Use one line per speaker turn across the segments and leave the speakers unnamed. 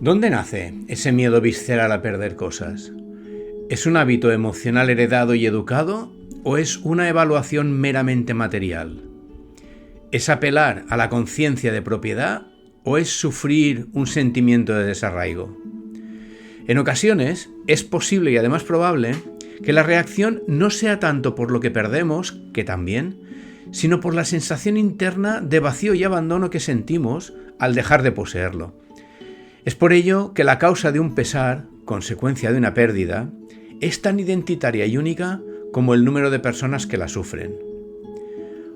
¿Dónde nace ese miedo visceral a perder cosas? ¿Es un hábito emocional heredado y educado o es una evaluación meramente material? ¿Es apelar a la conciencia de propiedad o es sufrir un sentimiento de desarraigo? En ocasiones es posible y además probable que la reacción no sea tanto por lo que perdemos, que también, sino por la sensación interna de vacío y abandono que sentimos al dejar de poseerlo. Es por ello que la causa de un pesar, consecuencia de una pérdida, es tan identitaria y única como el número de personas que la sufren.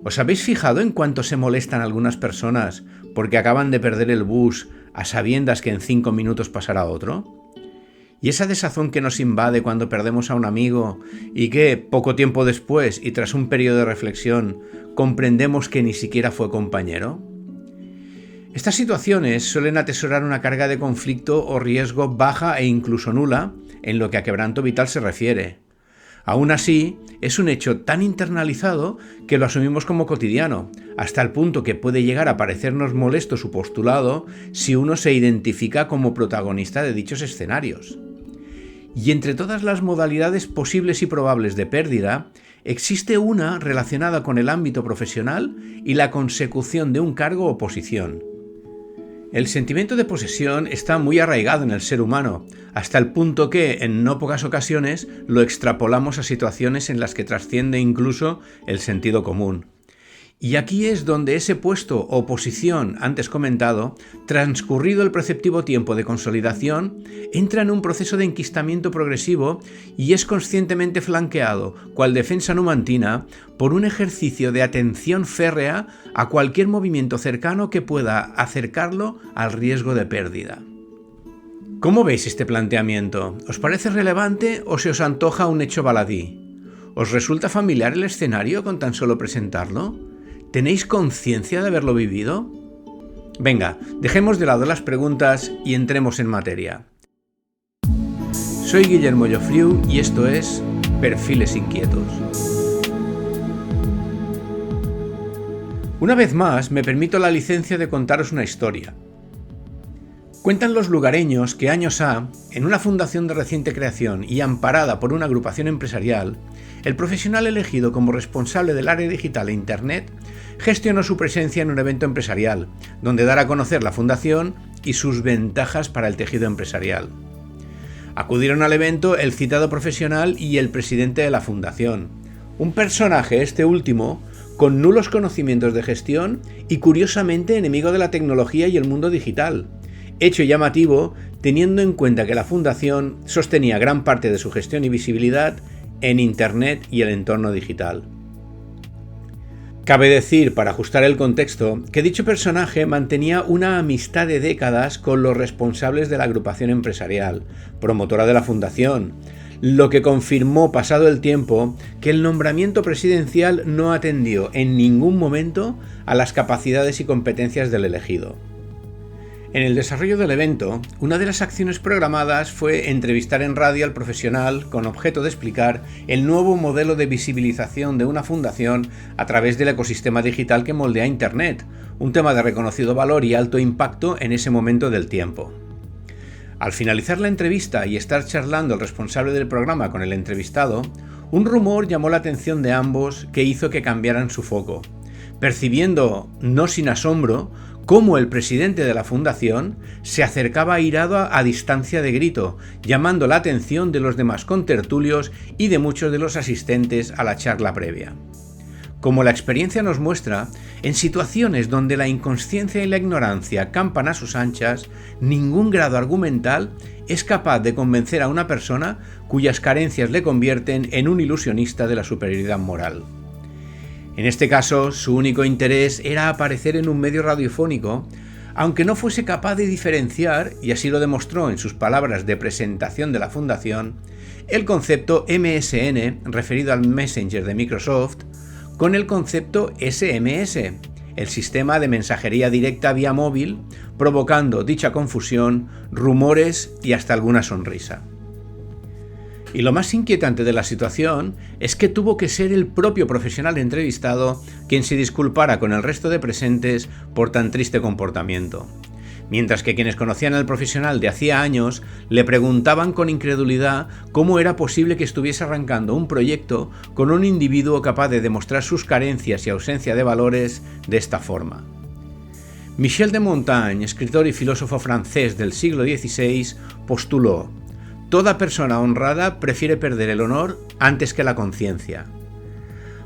¿Os habéis fijado en cuánto se molestan algunas personas porque acaban de perder el bus a sabiendas que en 5 minutos pasará otro? ¿Y esa desazón que nos invade cuando perdemos a un amigo y que, poco tiempo después y tras un periodo de reflexión, comprendemos que ni siquiera fue compañero? Estas situaciones suelen atesorar una carga de conflicto o riesgo baja e incluso nula en lo que a quebranto vital se refiere. Aún así, es un hecho tan internalizado que lo asumimos como cotidiano, hasta el punto que puede llegar a parecernos molesto su postulado si uno se identifica como protagonista de dichos escenarios. Y entre todas las modalidades posibles y probables de pérdida, existe una relacionada con el ámbito profesional y la consecución de un cargo o posición. El sentimiento de posesión está muy arraigado en el ser humano, hasta el punto que, en no pocas ocasiones, lo extrapolamos a situaciones en las que trasciende incluso el sentido común. Y aquí es donde ese puesto o posición antes comentado, transcurrido el preceptivo tiempo de consolidación, entra en un proceso de enquistamiento progresivo y es conscientemente flanqueado, cual defensa numantina, por un ejercicio de atención férrea a cualquier movimiento cercano que pueda acercarlo al riesgo de pérdida. ¿Cómo veis este planteamiento? ¿Os parece relevante o se os antoja un hecho baladí? ¿Os resulta familiar el escenario con tan solo presentarlo? ¿Tenéis conciencia de haberlo vivido? Venga, dejemos de lado las preguntas y entremos en materia. Soy Guillermo Llofriu y esto es Perfiles Inquietos. Una vez más, me permito la licencia de contaros una historia. Cuentan los lugareños que años ha, en una fundación de reciente creación y amparada por una agrupación empresarial, el profesional elegido como responsable del área digital e Internet gestionó su presencia en un evento empresarial, donde dar a conocer la fundación y sus ventajas para el tejido empresarial. Acudieron al evento el citado profesional y el presidente de la fundación, un personaje, este último, con nulos conocimientos de gestión y curiosamente enemigo de la tecnología y el mundo digital. Hecho llamativo teniendo en cuenta que la fundación sostenía gran parte de su gestión y visibilidad en Internet y el entorno digital. Cabe decir, para ajustar el contexto, que dicho personaje mantenía una amistad de décadas con los responsables de la agrupación empresarial, promotora de la fundación, lo que confirmó pasado el tiempo que el nombramiento presidencial no atendió en ningún momento a las capacidades y competencias del elegido. En el desarrollo del evento, una de las acciones programadas fue entrevistar en radio al profesional con objeto de explicar el nuevo modelo de visibilización de una fundación a través del ecosistema digital que moldea Internet, un tema de reconocido valor y alto impacto en ese momento del tiempo. Al finalizar la entrevista y estar charlando el responsable del programa con el entrevistado, un rumor llamó la atención de ambos que hizo que cambiaran su foco, percibiendo, no sin asombro, cómo el presidente de la fundación se acercaba airado a distancia de grito, llamando la atención de los demás contertulios y de muchos de los asistentes a la charla previa. Como la experiencia nos muestra, en situaciones donde la inconsciencia y la ignorancia campan a sus anchas, ningún grado argumental es capaz de convencer a una persona cuyas carencias le convierten en un ilusionista de la superioridad moral. En este caso, su único interés era aparecer en un medio radiofónico, aunque no fuese capaz de diferenciar, y así lo demostró en sus palabras de presentación de la fundación, el concepto MSN, referido al Messenger de Microsoft, con el concepto SMS, el sistema de mensajería directa vía móvil, provocando dicha confusión, rumores y hasta alguna sonrisa. Y lo más inquietante de la situación es que tuvo que ser el propio profesional entrevistado quien se disculpara con el resto de presentes por tan triste comportamiento. Mientras que quienes conocían al profesional de hacía años le preguntaban con incredulidad cómo era posible que estuviese arrancando un proyecto con un individuo capaz de demostrar sus carencias y ausencia de valores de esta forma. Michel de Montaigne, escritor y filósofo francés del siglo XVI, postuló: toda persona honrada prefiere perder el honor antes que la conciencia.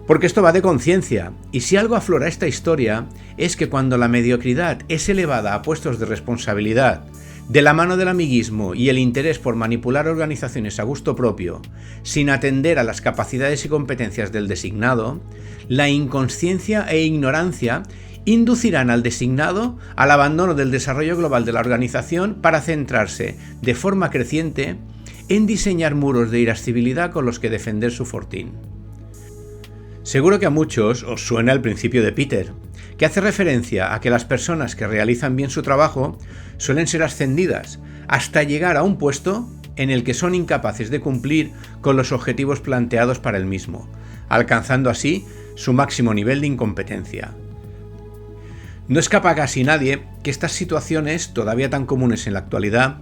Porque esto va de conciencia, y si algo aflora esta historia es que cuando la mediocridad es elevada a puestos de responsabilidad, de la mano del amiguismo y el interés por manipular organizaciones a gusto propio, sin atender a las capacidades y competencias del designado, la inconsciencia e ignorancia inducirán al designado al abandono del desarrollo global de la organización para centrarse, de forma creciente, en diseñar muros de irascibilidad con los que defender su fortín. Seguro que a muchos os suena el principio de Peter, que hace referencia a que las personas que realizan bien su trabajo suelen ser ascendidas hasta llegar a un puesto en el que son incapaces de cumplir con los objetivos planteados para el mismo, alcanzando así su máximo nivel de incompetencia. No escapa a casi nadie que estas situaciones, todavía tan comunes en la actualidad,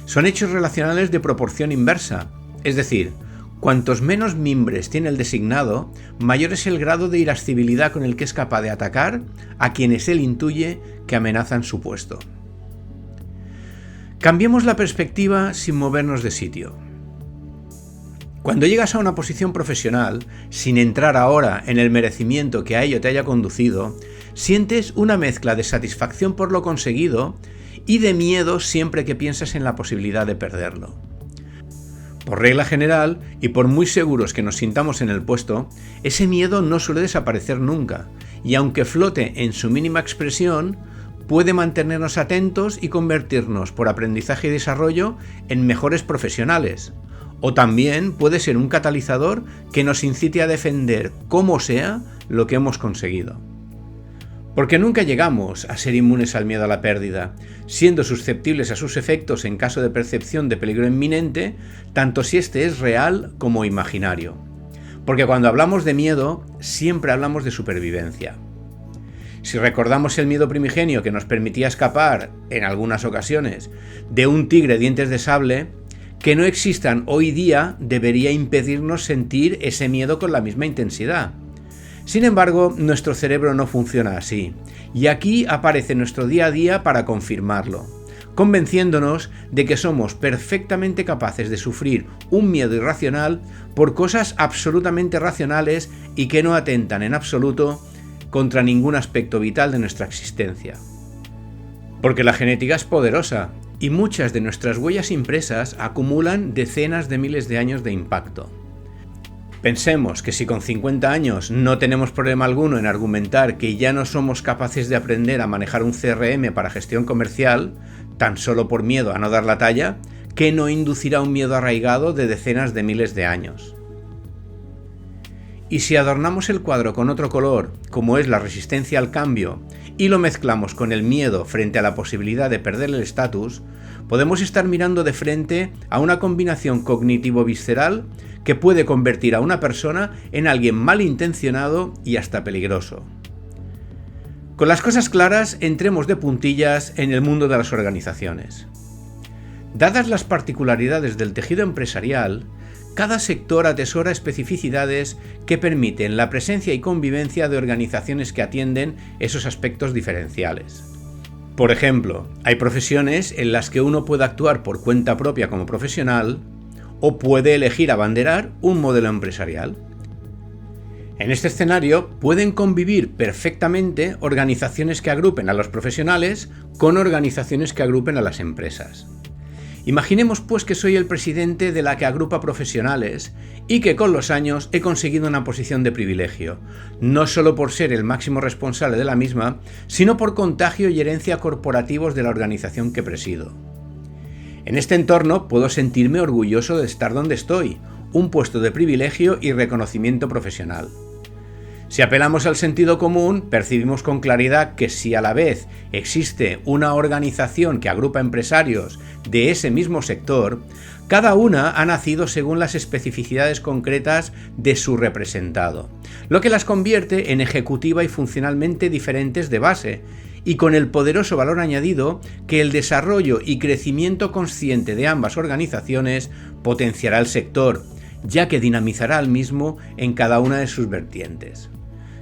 son hechos relacionales de proporción inversa, es decir, cuantos menos mimbres tiene el designado, mayor es el grado de irascibilidad con el que es capaz de atacar a quienes él intuye que amenazan su puesto. Cambiemos la perspectiva sin movernos de sitio. Cuando llegas a una posición profesional, sin entrar ahora en el merecimiento que a ello te haya conducido, sientes una mezcla de satisfacción por lo conseguido y de miedo siempre que piensas en la posibilidad de perderlo. Por regla general, y por muy seguros que nos sintamos en el puesto, ese miedo no suele desaparecer nunca, y aunque flote en su mínima expresión, puede mantenernos atentos y convertirnos, por aprendizaje y desarrollo, en mejores profesionales. O también puede ser un catalizador que nos incite a defender, como sea, lo que hemos conseguido. Porque nunca llegamos a ser inmunes al miedo a la pérdida, siendo susceptibles a sus efectos en caso de percepción de peligro inminente, tanto si este es real como imaginario. Porque cuando hablamos de miedo, siempre hablamos de supervivencia. Si recordamos el miedo primigenio que nos permitía escapar, en algunas ocasiones, de un tigre dientes de sable, que no existan hoy día debería impedirnos sentir ese miedo con la misma intensidad. Sin embargo, nuestro cerebro no funciona así, y aquí aparece nuestro día a día para confirmarlo, convenciéndonos de que somos perfectamente capaces de sufrir un miedo irracional por cosas absolutamente racionales y que no atentan en absoluto contra ningún aspecto vital de nuestra existencia. Porque la genética es poderosa, y muchas de nuestras huellas impresas acumulan decenas de miles de años de impacto. Pensemos que si con 50 años no tenemos problema alguno en argumentar que ya no somos capaces de aprender a manejar un CRM para gestión comercial, tan solo por miedo a no dar la talla, ¿qué no inducirá un miedo arraigado de decenas de miles de años? Y si adornamos el cuadro con otro color, como es la resistencia al cambio, y lo mezclamos con el miedo frente a la posibilidad de perder el estatus, podemos estar mirando de frente a una combinación cognitivo-visceral que puede convertir a una persona en alguien malintencionado y hasta peligroso. Con las cosas claras, entremos de puntillas en el mundo de las organizaciones. Dadas las particularidades del tejido empresarial, cada sector atesora especificidades que permiten la presencia y convivencia de organizaciones que atienden esos aspectos diferenciales. Por ejemplo, hay profesiones en las que uno puede actuar por cuenta propia como profesional o puede elegir abanderar un modelo empresarial. En este escenario pueden convivir perfectamente organizaciones que agrupen a los profesionales con organizaciones que agrupen a las empresas. Imaginemos pues que soy el presidente de la que agrupa profesionales y que con los años he conseguido una posición de privilegio, no solo por ser el máximo responsable de la misma, sino por contagio y herencia corporativos de la organización que presido. En este entorno puedo sentirme orgulloso de estar donde estoy, un puesto de privilegio y reconocimiento profesional. Si apelamos al sentido común, percibimos con claridad que si a la vez existe una organización que agrupa empresarios de ese mismo sector, cada una ha nacido según las especificidades concretas de su representado, lo que las convierte en ejecutiva y funcionalmente diferentes de base, y con el poderoso valor añadido que el desarrollo y crecimiento consciente de ambas organizaciones potenciará el sector, ya que dinamizará al mismo en cada una de sus vertientes.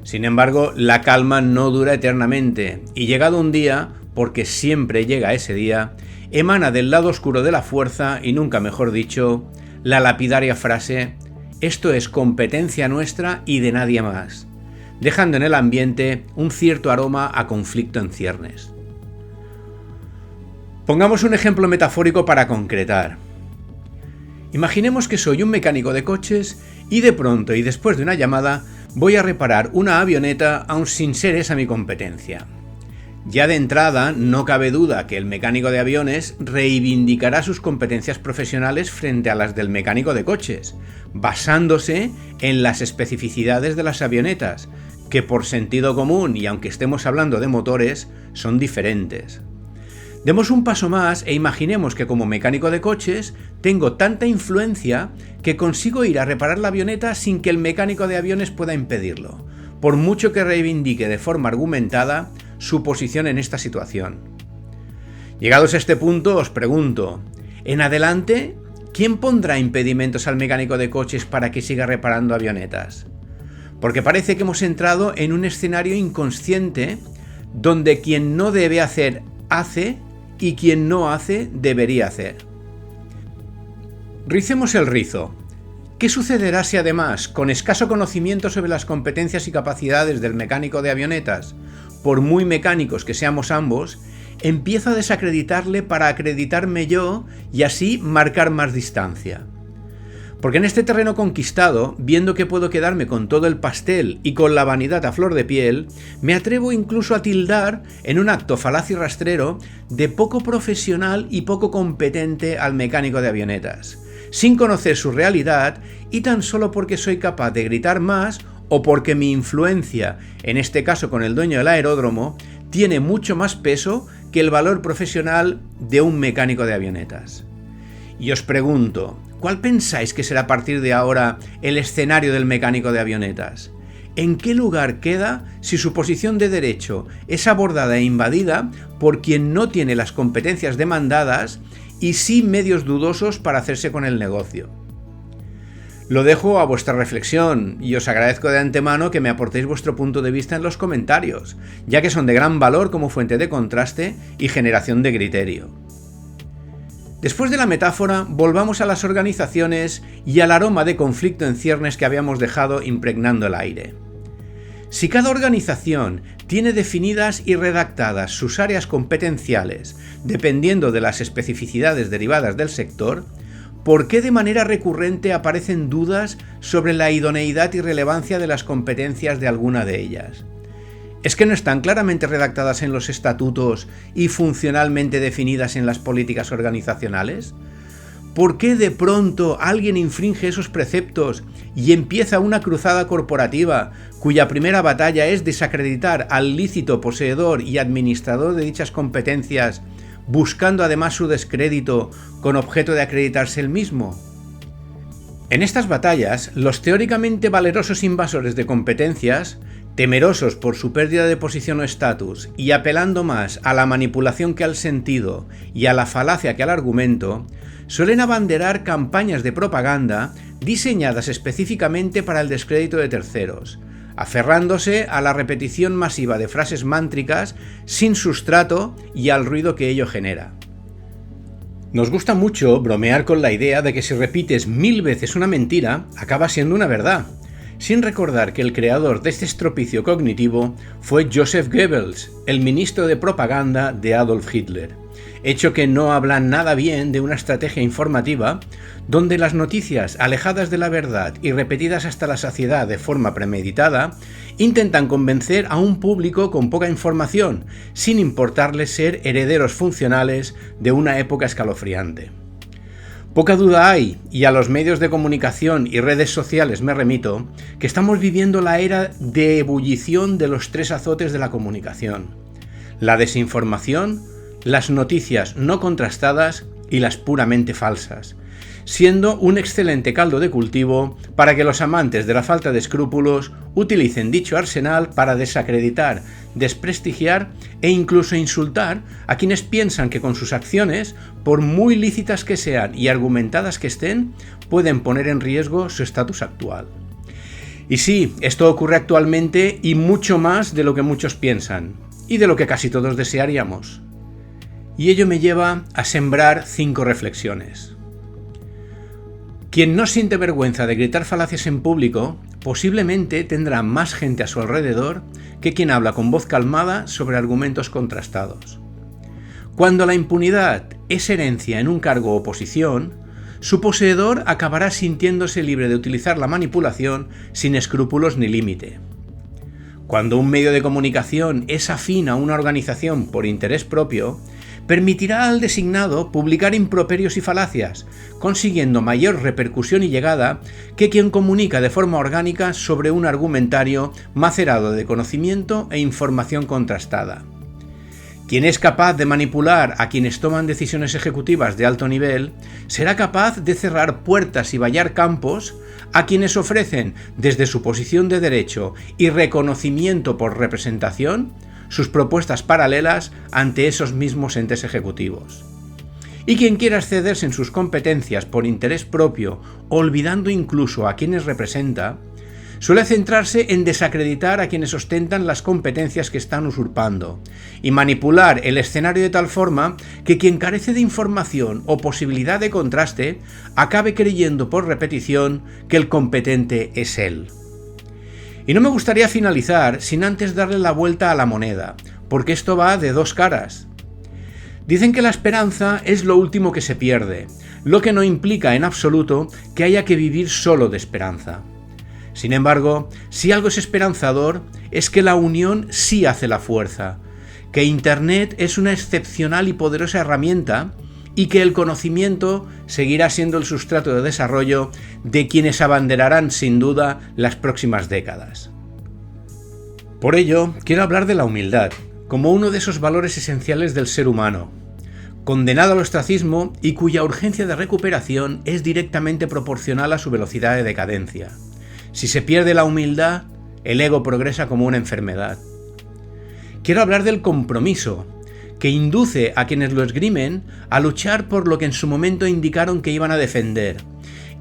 Sin embargo, la calma no dura eternamente, y llegado un día, porque siempre llega ese día, emana del lado oscuro de la fuerza, y nunca mejor dicho, la lapidaria frase: esto es competencia nuestra y de nadie más, dejando en el ambiente un cierto aroma a conflicto en ciernes. Pongamos un ejemplo metafórico para concretar. Imaginemos que soy un mecánico de coches y de pronto y después de una llamada voy a reparar una avioneta aun sin ser esa mi competencia. Ya de entrada no cabe duda que el mecánico de aviones reivindicará sus competencias profesionales frente a las del mecánico de coches, basándose en las especificidades de las avionetas, que por sentido común y aunque estemos hablando de motores, son diferentes. Demos un paso más e imaginemos que como mecánico de coches tengo tanta influencia que consigo ir a reparar la avioneta sin que el mecánico de aviones pueda impedirlo, por mucho que reivindique de forma argumentada su posición en esta situación. Llegados a este punto os pregunto, en adelante, ¿quién pondrá impedimentos al mecánico de coches para que siga reparando avionetas? Porque parece que hemos entrado en un escenario inconsciente donde quien no debe hacer, hace, y quien no hace, debería hacer. Ricemos el rizo. ¿Qué sucederá si además, con escaso conocimiento sobre las competencias y capacidades del mecánico de avionetas, por muy mecánicos que seamos ambos, empiezo a desacreditarle para acreditarme yo y así marcar más distancia? Porque en este terreno conquistado, viendo que puedo quedarme con todo el pastel y con la vanidad a flor de piel, me atrevo incluso a tildar, en un acto falaz y rastrero, de poco profesional y poco competente al mecánico de avionetas, sin conocer su realidad y tan solo porque soy capaz de gritar más o porque mi influencia, en este caso con el dueño del aeródromo, tiene mucho más peso que el valor profesional de un mecánico de avionetas. Y os pregunto, ¿cuál pensáis que será a partir de ahora el escenario del mecánico de avionetas? ¿En qué lugar queda si su posición de derecho es abordada e invadida por quien no tiene las competencias demandadas y sí medios dudosos para hacerse con el negocio? Lo dejo a vuestra reflexión y os agradezco de antemano que me aportéis vuestro punto de vista en los comentarios, ya que son de gran valor como fuente de contraste y generación de criterio. Después de la metáfora, volvamos a las organizaciones y al aroma de conflicto en ciernes que habíamos dejado impregnando el aire. Si cada organización tiene definidas y redactadas sus áreas competenciales, dependiendo de las especificidades derivadas del sector, ¿por qué de manera recurrente aparecen dudas sobre la idoneidad y relevancia de las competencias de alguna de ellas? ¿Es que no están claramente redactadas en los estatutos y funcionalmente definidas en las políticas organizacionales? ¿Por qué de pronto alguien infringe esos preceptos y empieza una cruzada corporativa cuya primera batalla es desacreditar al lícito poseedor y administrador de dichas competencias, buscando además su descrédito con objeto de acreditarse el mismo? En estas batallas, los teóricamente valerosos invasores de competencias, temerosos por su pérdida de posición o estatus y apelando más a la manipulación que al sentido y a la falacia que al argumento, suelen abanderar campañas de propaganda diseñadas específicamente para el descrédito de terceros, aferrándose a la repetición masiva de frases mántricas sin sustrato y al ruido que ello genera. Nos gusta mucho bromear con la idea de que si repites 1000 veces una mentira, acaba siendo una verdad, sin recordar que el creador de este estropicio cognitivo fue Joseph Goebbels, el ministro de propaganda de Adolf Hitler, hecho que no habla nada bien de una estrategia informativa donde las noticias alejadas de la verdad y repetidas hasta la saciedad de forma premeditada intentan convencer a un público con poca información, sin importarles ser herederos funcionales de una época escalofriante. Poca duda hay, y a los medios de comunicación y redes sociales me remito, que estamos viviendo la era de ebullición de los tres azotes de la comunicación: la desinformación, las noticias no contrastadas y las puramente falsas, siendo un excelente caldo de cultivo para que los amantes de la falta de escrúpulos utilicen dicho arsenal para desacreditar, desprestigiar e incluso insultar a quienes piensan que con sus acciones, por muy lícitas que sean y argumentadas que estén, pueden poner en riesgo su estatus actual. Y sí, esto ocurre actualmente y mucho más de lo que muchos piensan, y de lo que casi todos desearíamos. Y ello me lleva a sembrar 5 reflexiones. Quien no siente vergüenza de gritar falacias en público, posiblemente tendrá más gente a su alrededor que quien habla con voz calmada sobre argumentos contrastados. Cuando la impunidad es herencia en un cargo o posición, su poseedor acabará sintiéndose libre de utilizar la manipulación sin escrúpulos ni límite. Cuando un medio de comunicación es afín a una organización por interés propio, permitirá al designado publicar improperios y falacias, consiguiendo mayor repercusión y llegada que quien comunica de forma orgánica sobre un argumentario macerado de conocimiento e información contrastada. Quien es capaz de manipular a quienes toman decisiones ejecutivas de alto nivel, será capaz de cerrar puertas y vallar campos a quienes ofrecen, desde su posición de derecho y reconocimiento por representación, sus propuestas paralelas ante esos mismos entes ejecutivos. Y quien quiera excederse en sus competencias por interés propio, olvidando incluso a quienes representa, suele centrarse en desacreditar a quienes ostentan las competencias que están usurpando y manipular el escenario de tal forma que quien carece de información o posibilidad de contraste acabe creyendo por repetición que el competente es él. Y no me gustaría finalizar sin antes darle la vuelta a la moneda, porque esto va de 2 caras. Dicen que la esperanza es lo último que se pierde, lo que no implica en absoluto que haya que vivir solo de esperanza. Sin embargo, si algo es esperanzador, es que la unión sí hace la fuerza, que Internet es una excepcional y poderosa herramienta y que el conocimiento seguirá siendo el sustrato de desarrollo de quienes abanderarán sin duda las próximas décadas. Por ello, quiero hablar de la humildad, como uno de esos valores esenciales del ser humano, condenado al ostracismo y cuya urgencia de recuperación es directamente proporcional a su velocidad de decadencia. Si se pierde la humildad, el ego progresa como una enfermedad. Quiero hablar del compromiso, que induce a quienes lo esgrimen a luchar por lo que en su momento indicaron que iban a defender,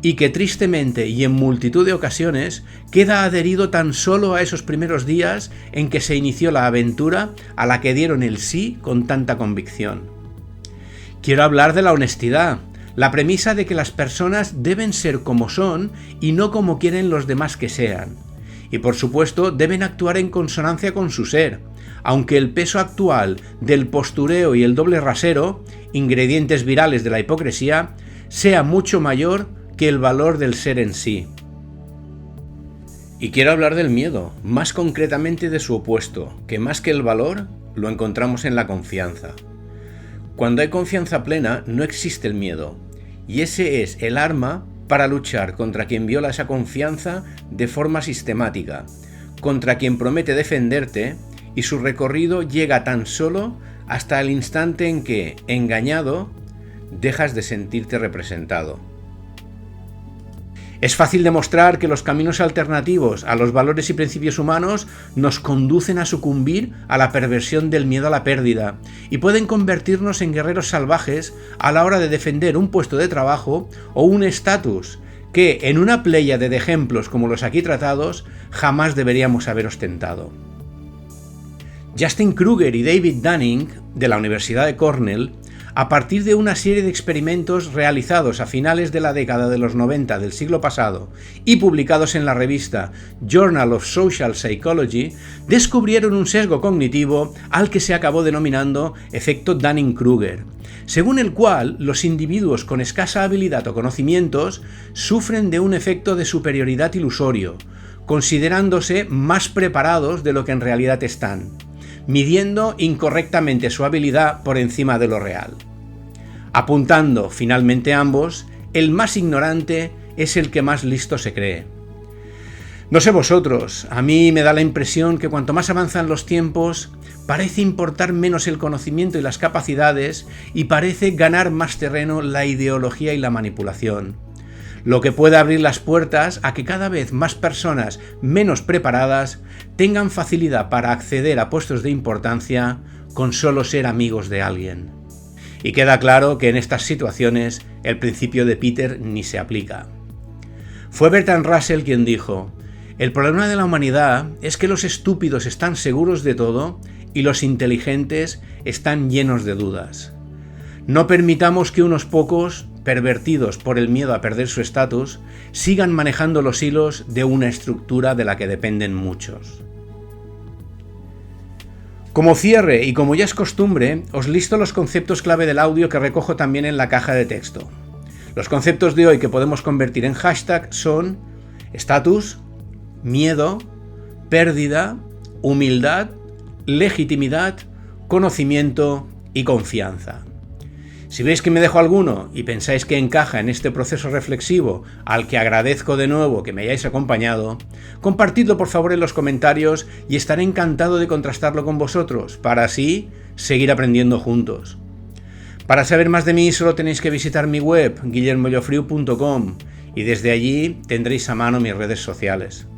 y que tristemente y en multitud de ocasiones queda adherido tan solo a esos primeros días en que se inició la aventura a la que dieron el sí con tanta convicción. Quiero hablar de la honestidad, la premisa de que las personas deben ser como son y no como quieren los demás que sean. Y por supuesto deben actuar en consonancia con su ser, aunque el peso actual del postureo y el doble rasero, ingredientes virales de la hipocresía, sea mucho mayor que el valor del ser en sí. Y quiero hablar del miedo, más concretamente de su opuesto, que más que el valor, lo encontramos en la confianza. Cuando hay confianza plena, no existe el miedo, y ese es el arma para luchar contra quien viola esa confianza de forma sistemática, contra quien promete defenderte, y su recorrido llega tan solo hasta el instante en que, engañado, dejas de sentirte representado. Es fácil demostrar que los caminos alternativos a los valores y principios humanos nos conducen a sucumbir a la perversión del miedo a la pérdida y pueden convertirnos en guerreros salvajes a la hora de defender un puesto de trabajo o un estatus que, en una pléyade de ejemplos como los aquí tratados, jamás deberíamos haber ostentado. Justin Kruger y David Dunning, de la Universidad de Cornell, a partir de una serie de experimentos realizados a finales de la década de los 90 del siglo pasado y publicados en la revista Journal of Social Psychology, descubrieron un sesgo cognitivo al que se acabó denominando efecto Dunning-Kruger, según el cual los individuos con escasa habilidad o conocimientos sufren de un efecto de superioridad ilusorio, considerándose más preparados de lo que en realidad están, midiendo incorrectamente su habilidad por encima de lo real. Apuntando finalmente ambos el más ignorante es el que más listo se cree. No sé vosotros, a mí me da la impresión que cuanto más avanzan los tiempos, parece importar menos el conocimiento y las capacidades y parece ganar más terreno la ideología y la manipulación, lo que puede abrir las puertas a que cada vez más personas menos preparadas tengan facilidad para acceder a puestos de importancia con solo ser amigos de alguien. Y queda claro que en estas situaciones el principio de Peter ni se aplica. Fue Bertrand Russell quien dijo: el problema de la humanidad es que los estúpidos están seguros de todo y los inteligentes están llenos de dudas. No permitamos que unos pocos, pervertidos por el miedo a perder su estatus, sigan manejando los hilos de una estructura de la que dependen muchos. Como cierre y como ya es costumbre, os listo los conceptos clave del audio que recojo también en la caja de texto. Los conceptos de hoy que podemos convertir en hashtag son estatus, miedo, pérdida, humildad, legitimidad, conocimiento y confianza. Si veis que me dejo alguno y pensáis que encaja en este proceso reflexivo, al que agradezco de nuevo que me hayáis acompañado, compartidlo por favor en los comentarios y estaré encantado de contrastarlo con vosotros, para así seguir aprendiendo juntos. Para saber más de mí solo tenéis que visitar mi web, guillermollofriu.com, y desde allí tendréis a mano mis redes sociales.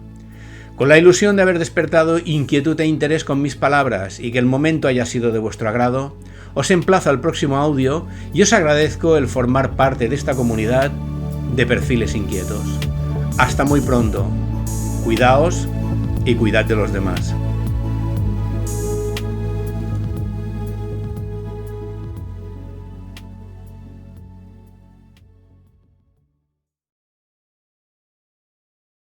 Con la ilusión de haber despertado inquietud e interés con mis palabras y que el momento haya sido de vuestro agrado, os emplazo al próximo audio y os agradezco el formar parte de esta comunidad de perfiles inquietos. Hasta muy pronto. Cuidaos y cuidad de los demás.